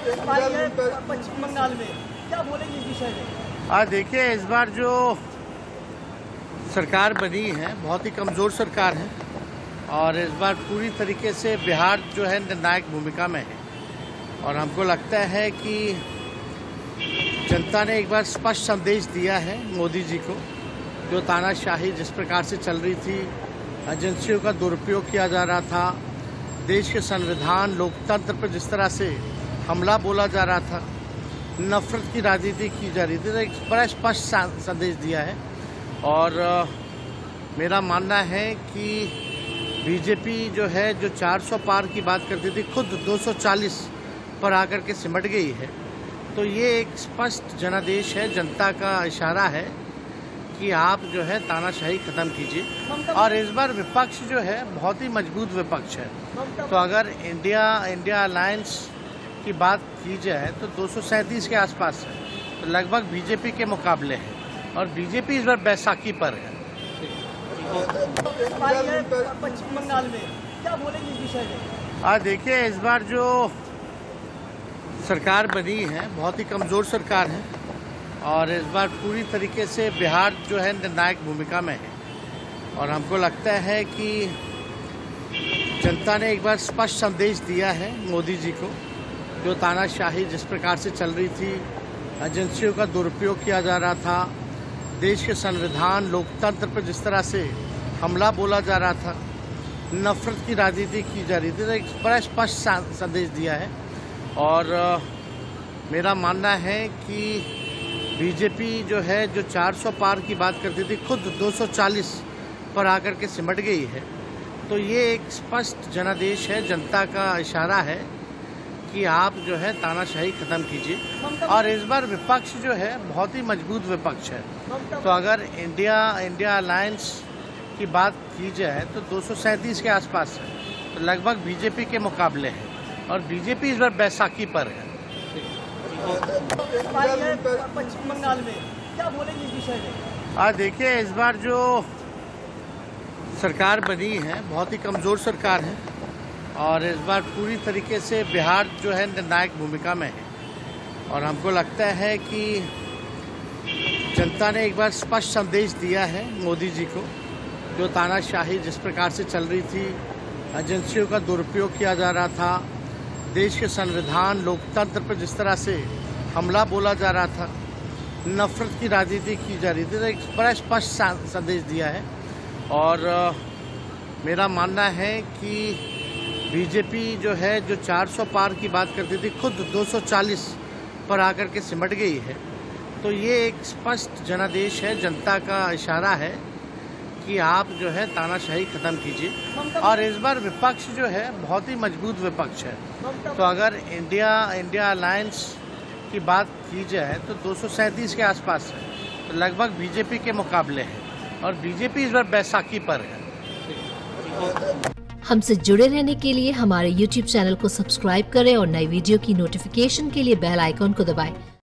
पश्चिम बंगाल में क्या बोलेंगे इस विषय में? देखिए, इस बार जो सरकार बनी है बहुत ही कमज़ोर सरकार है और इस बार पूरी तरीके से बिहार जो है निर्णायक भूमिका में है और हमको लगता है कि जनता ने एक बार स्पष्ट संदेश दिया है मोदी जी को। जो तानाशाही जिस प्रकार से चल रही थी, एजेंसियों का दुरुपयोग किया जा रहा था, देश के संविधान लोकतंत्र पर जिस तरह से हमला बोला जा रहा था, नफरत की राजनीति की जा रही थी, तो एक बड़ा स्पष्ट संदेश दिया है। और मेरा मानना है कि बीजेपी जो है जो 400 पार की बात करती थी, खुद 240 पर आकर के सिमट गई है। तो ये एक स्पष्ट जनादेश है, जनता का इशारा है कि आप जो है तानाशाही खत्म कीजिए। और इस बार विपक्ष जो है बहुत ही मजबूत विपक्ष है। तो अगर इंडिया अलायंस की बात की जाए तो 237 के आसपास है, तो लगभग बीजेपी के मुकाबले है और बीजेपी इस बार बैसाखी पर है। पश्चिम बंगाल में क्या बोलेंगे इस विषय में? देखिए, इस बार जो सरकार बनी है बहुत ही कमज़ोर सरकार है और इस बार पूरी तरीके से बिहार जो है निर्णायक भूमिका में है और हमको लगता है कि जनता ने एक बार स्पष्ट संदेश दिया है मोदी जी को। जो तानाशाही जिस प्रकार से चल रही थी, एजेंसियों का दुरुपयोग किया जा रहा था, देश के संविधान लोकतंत्र पर जिस तरह से हमला बोला जा रहा था, नफरत की राजनीति की जा रही थी, तो एक बड़ा स्पष्ट संदेश दिया है। और मेरा मानना है कि बीजेपी जो है जो 400 पार की बात करती थी, खुद 240 पर आकर के सिमट गई है। तो ये एक स्पष्ट जनादेश है, जनता का इशारा है कि आप जो है तानाशाही खत्म कीजिए। और इस बार विपक्ष जो है बहुत ही मजबूत विपक्ष है। तो अगर इंडिया अलायंस की बात की जाए तो 237 के आसपास है, तो लगभग बीजेपी के मुकाबले है और बीजेपी इस बार बैसाखी पर है। पश्चिम बंगाल में क्या बोलेंगे इस विषय में? देखिए, इस बार जो सरकार बनी है बहुत ही कमज़ोर सरकार है और इस बार पूरी तरीके से बिहार जो है निर्णायक भूमिका में है और हमको लगता है कि जनता ने एक बार स्पष्ट संदेश दिया है मोदी जी को। जो तानाशाही जिस प्रकार से चल रही थी, एजेंसियों का दुरुपयोग किया जा रहा था, देश के संविधान लोकतंत्र पर जिस तरह से हमला बोला जा रहा था, नफरत की राजनीति की जा रही थी, तो एक बड़ा स्पष्ट संदेश दिया है। और मेरा मानना है कि बीजेपी जो है जो 400 पार की बात करती थी, खुद 240 पर आकर के सिमट गई है। तो ये एक स्पष्ट जनादेश है, जनता का इशारा है कि आप जो है तानाशाही खत्म कीजिए। और इस बार विपक्ष जो है बहुत ही मजबूत विपक्ष है। तो अगर इंडिया अलायंस की बात की जाए तो 237 के आसपास है, तो लगभग बीजेपी के मुकाबले है और बीजेपी इस बार बैसाखी पर है। हमसे जुड़े रहने के लिए हमारे YouTube चैनल को सब्सक्राइब करें और नई वीडियो की नोटिफिकेशन के लिए बेल आइकॉन को दबाएं।